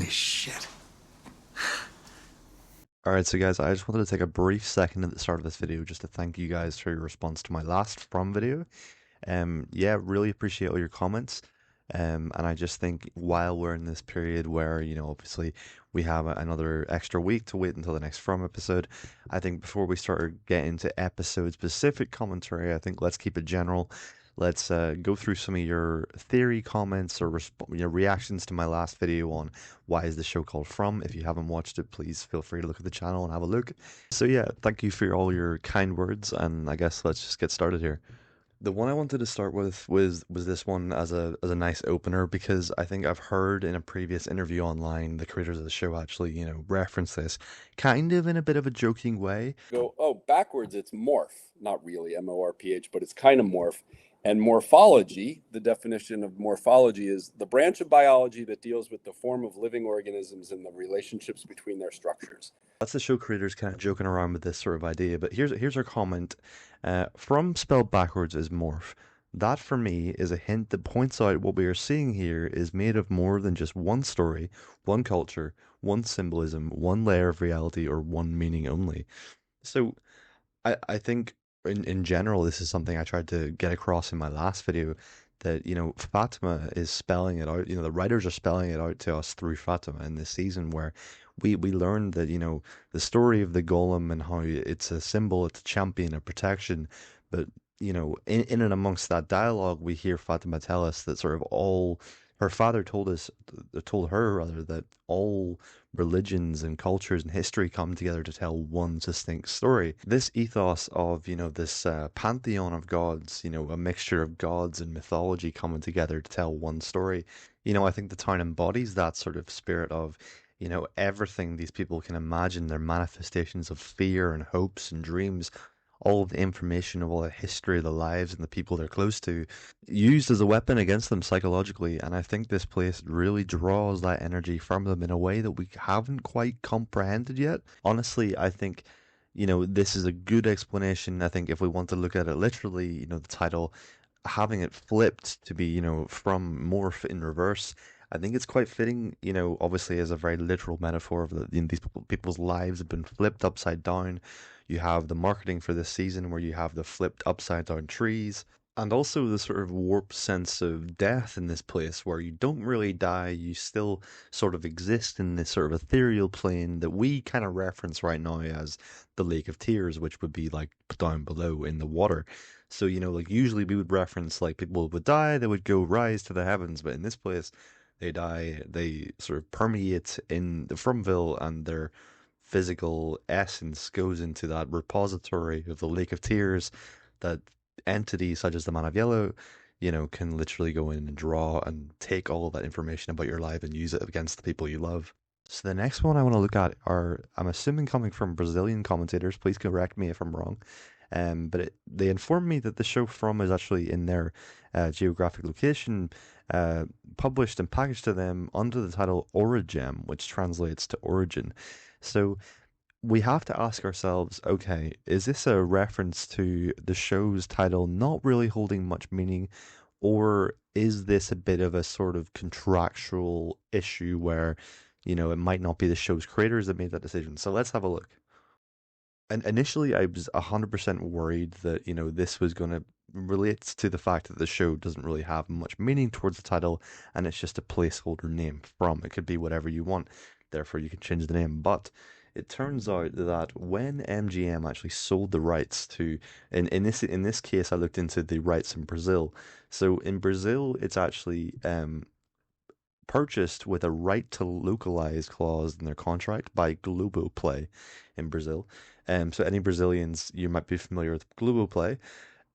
shit. Alright, so guys, I just wanted to take a brief second at the start of this video just to thank you guys for your response to my last From video. Yeah, really appreciate all your comments. And I just think while we're in this period where, obviously we have another extra week to wait until the next From episode, I think before we start getting into episode specific commentary, I think let's keep it general. Let's go through some of your theory comments or your reactions to my last video on why is the show called From. If you haven't watched it, please feel free to look at the channel and have a look. So yeah, thank you for all your kind words, and I guess let's just get started here. The one I wanted to start with was this one as a nice opener because I think I've heard in a previous interview online the creators of the show actually, reference this kind of in a bit of a joking way. Go, oh, backwards, it's morph, not really MORPH, but it's kind of morph. And morphology, the definition of morphology is the branch of biology that deals with the form of living organisms and the relationships between their structures. That's the show creators kind of joking around with this sort of idea, but here's our comment. From spelled backwards is morph. That for me is a hint that points out what we are seeing here is made of more than just one story, one culture, one symbolism, one layer of reality, or one meaning only. So I think in general this is something I tried to get across in my last video that Fatima is spelling it out. The writers are spelling it out to us through Fatima in this season where we learned that the story of the golem and how it's a symbol, it's a champion, a protection, but in and amongst that dialogue we hear Fatima tell us that sort of all her father told her rather, that all religions and cultures and history come together to tell one distinct story. This ethos of, this pantheon of gods, a mixture of gods and mythology coming together to tell one story, I think the town embodies that sort of spirit of, everything these people can imagine, their manifestations of fear and hopes and dreams, all of the information of all the history of the lives and the people they're close to, used as a weapon against them psychologically. And I think this place really draws that energy from them in a way that we haven't quite comprehended yet. Honestly, I think, this is a good explanation. I think if we want to look at it literally, the title, having it flipped to be, from morph in reverse, I think it's quite fitting, obviously as a very literal metaphor of these people's lives have been flipped upside down. You have the marketing for this season where you have the flipped upside down trees, and also the sort of warped sense of death in this place where you don't really die, you still sort of exist in this sort of ethereal plane that we kind of reference right now as the Lake of Tears, which would be like down below in the water. So, like usually we would reference like people would die, they would go rise to the heavens, but in this place, they die, they sort of permeate in the Fromville, and their physical essence goes into that repository of the Lake of Tears that entities such as the Man of Yellow, can literally go in and draw and take all of that information about your life and use it against the people you love. So the next one I want to look at are, I'm assuming coming from Brazilian commentators, please correct me if I'm wrong, but they informed me that the show From is actually in their geographic location, published and packaged to them under the title Origem, which translates to origin. So we have to ask ourselves, okay, is this a reference to the show's title not really holding much meaning, or is this a bit of a sort of contractual issue where, it might not be the show's creators that made that decision? So let's have a look. And initially, I was 100% worried that, this was going to relate to the fact that the show doesn't really have much meaning towards the title and it's just a placeholder name. From, it could be whatever you want, therefore you can change the name. But it turns out that when MGM actually sold the rights to, in this case, I looked into the rights in Brazil. So in Brazil, it's actually purchased with a right to localize clause in their contract by Globoplay in Brazil. So any Brazilians, you might be familiar with Globoplay.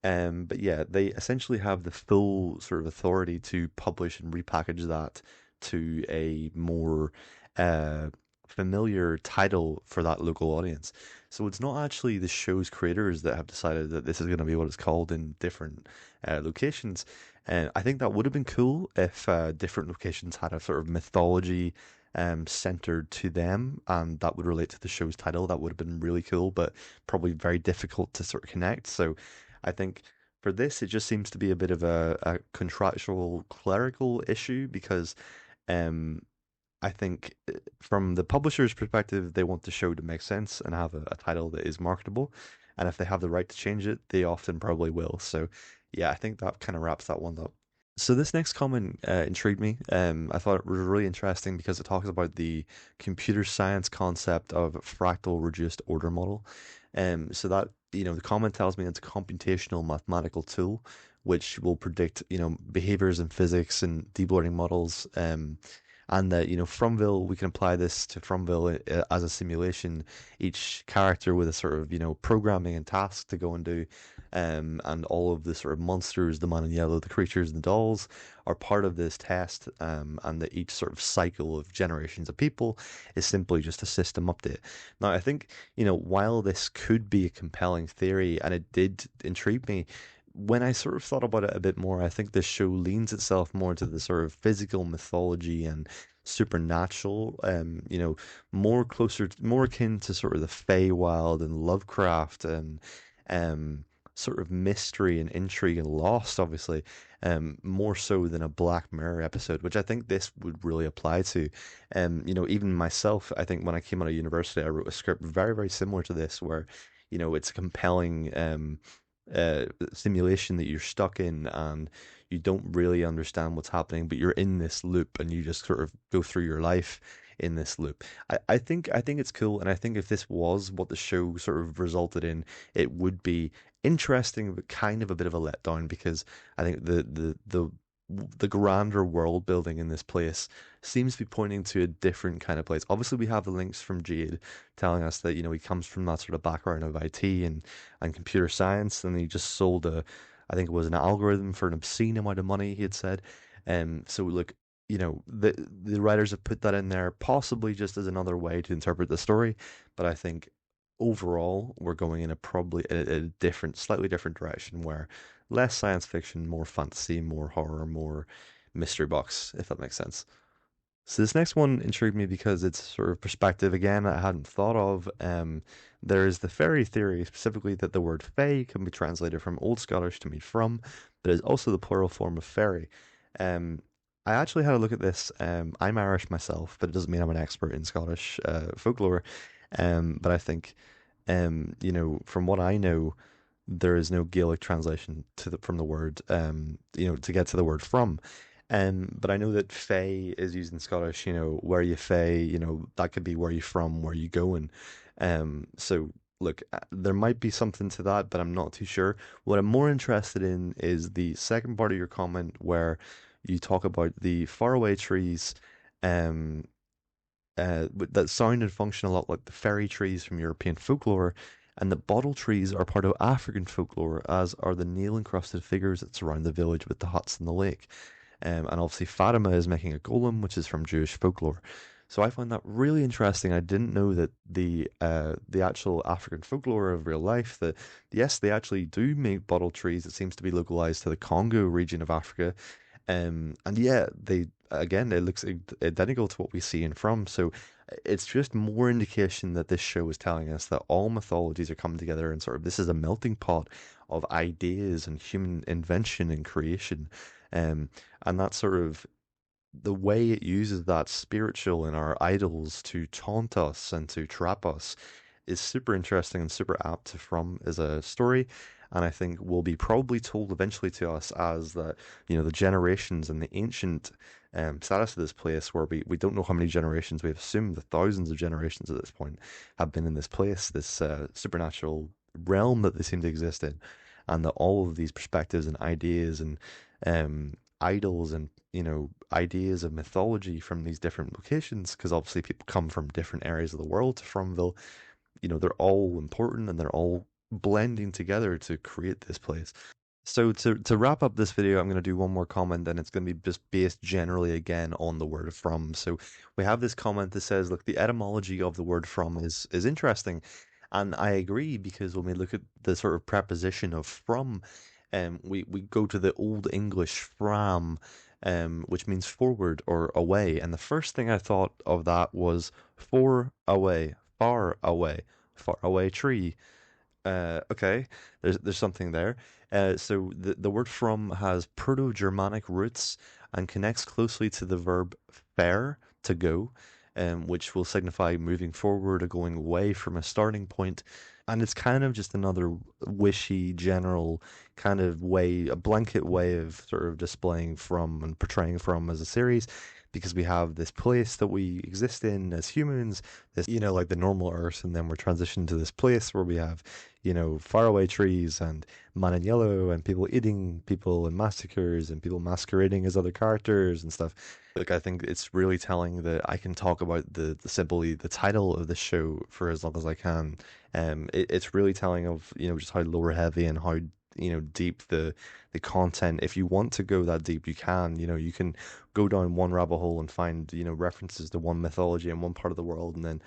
But yeah, they essentially have the full sort of authority to publish and repackage that to a more uh, familiar title for that local audience. So it's not actually the show's creators that have decided that this is going to be what it's called in different locations. And I think that would have been cool if different locations had a sort of mythology centered to them, and that would relate to the show's title. That would have been really cool, but probably very difficult to sort of connect. So I think for this, it just seems to be a bit of a contractual clerical issue because um, I think from the publisher's perspective, they want the show to make sense and have a title that is marketable. And if they have the right to change it, they often probably will. So, yeah, I think that kind of wraps that one up. So this next comment intrigued me. I thought it was really interesting because it talks about the computer science concept of fractal reduced order model. So that, the comment tells me it's a computational mathematical tool which will predict, behaviors in physics and deep learning models. And that, Fromville, we can apply this to Fromville as a simulation, each character with a sort of, programming and task to go and do. And all of the sort of monsters, the man in yellow, the creatures, and the dolls are part of this test, and that each sort of cycle of generations of people is simply just a system update. Now, I think, while this could be a compelling theory, and it did intrigue me, when I sort of thought about it a bit more, I think this show leans itself more to the sort of physical mythology and supernatural, more akin to sort of the Feywild and Lovecraft and um, sort of mystery and intrigue and Lost, obviously, more so than a Black Mirror episode, which I think this would really apply to. Even myself, I think when I came out of university, I wrote a script very, very similar to this, where, it's a compelling simulation that you're stuck in and you don't really understand what's happening, but you're in this loop and you just sort of go through your life in this loop. I think it's cool, and I think if this was what the show sort of resulted in, it would be interesting, but kind of a bit of a letdown because I think the grander world building in this place seems to be pointing to a different kind of place. Obviously, we have the links from Jade telling us that he comes from that sort of background of IT and computer science, and he just sold I think it was an algorithm for an obscene amount of money. He had said, so look, the writers have put that in there possibly just as another way to interpret the story, but I think overall we're going in a different, slightly different direction where less science fiction, more fantasy, more horror, more mystery box, if that makes sense. So this next one intrigued me because it's sort of perspective again I hadn't thought of. There's the fairy theory, specifically that the word "fey" can be translated from Old Scottish to mean "from," but is also the plural form of fairy. Um, I actually had a look at this. I'm Irish myself, but it doesn't mean I'm an expert in Scottish folklore. But I think, from what I know, there is no Gaelic translation from the word, to get to the word "from." But I know that "fey" is used in Scottish, where you fey, that could be where you from, where you going. So look, there might be something to that, but I'm not too sure. What I'm more interested in is the second part of your comment where you talk about the faraway trees, um, that sound and function a lot like the fairy trees from European folklore, and the bottle trees are part of African folklore, as are the nail encrusted figures that surround the village with the huts in the lake. And obviously, Fatima is making a golem, which is from Jewish folklore. So I find that really interesting. I didn't know that the actual African folklore of real life, that yes, they actually do make bottle trees. It seems to be localized to the Congo region of Africa, and yeah, they again, it looks identical to what we see in From. So it's just more indication that this show is telling us that all mythologies are coming together and sort of this is a melting pot of ideas and human invention and creation. Um, and that sort of the way it uses that spiritual in our idols to taunt us and to trap us is super interesting and super apt to From as a story. And I think will be probably told eventually to us as that, the generations and the ancient status of this place, where we don't know how many generations, we've assumed the thousands of generations at this point have been in this place, this supernatural realm that they seem to exist in, and that all of these perspectives and ideas and idols and ideas of mythology from these different locations, because obviously people come from different areas of the world to Fromville, they're all important and they're all blending together to create this place. So to wrap up this video, I'm going to do one more comment, and it's going to be just based generally again on the word "from." So we have this comment that says, "Look, the etymology of the word 'from' is interesting," and I agree because when we look at the sort of preposition of "from," we go to the Old English "fram," which means forward or away, and the first thing I thought of that was for away, far away tree. Okay, there's something there. So the word "from" has Proto-Germanic roots and connects closely to the verb "fare," to go, which will signify moving forward or going away from a starting point. And it's kind of just another wishy, general kind of way, a blanket way of sort of displaying From and portraying From as a series, because we have this place that we exist in as humans, this, like the normal Earth, and then we're transitioned to this place where we have, faraway trees and man in yellow and people eating people and massacres and people masquerading as other characters and stuff. Like, I think it's really telling that I can talk about simply the title of the show for as long as I can. It's really telling of, just how lore heavy and how, deep the content. If you want to go that deep, you can. You can go down one rabbit hole and find, references to one mythology in one part of the world, and then,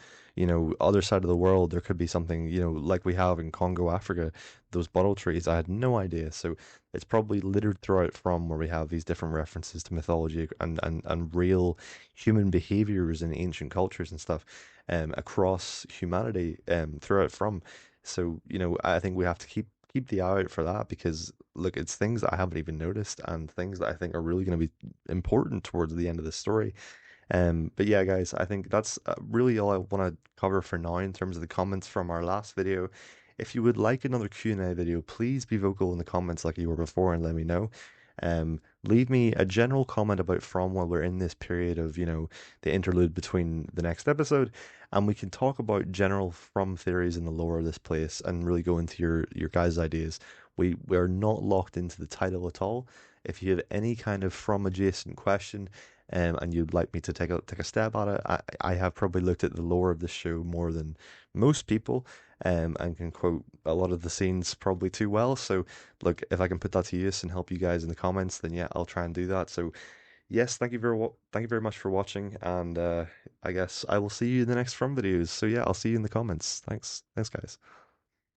other side of the world, there could be something, like we have in Congo, Africa, those bottle trees. I had no idea. So it's probably littered throughout From, where we have these different references to mythology and real human behaviors in ancient cultures and stuff, across humanity, throughout From. So, I think we have to keep the eye out for that, because look, it's things that I haven't even noticed and things that I think are really going to be important towards the end of the story. But yeah, guys, I think that's really all I want to cover for now in terms of the comments from our last video. If you would like another Q&A video, please be vocal in the comments like you were before and let me know. Leave me a general comment about From while we're in this period of, the interlude between the next episode, and we can talk about general From theories in the lore of this place and really go into your guys' ideas. We're not locked into the title at all. If you have any kind of From adjacent question, and you'd like me to take a stab at it, I have probably looked at the lore of this show more than most people, and can quote a lot of the scenes probably too well. So, look, if I can put that to use and help you guys in the comments, then yeah, I'll try and do that. So, yes, thank you very much for watching, and I guess I will see you in the next From videos. So yeah, I'll see you in the comments. Thanks, guys.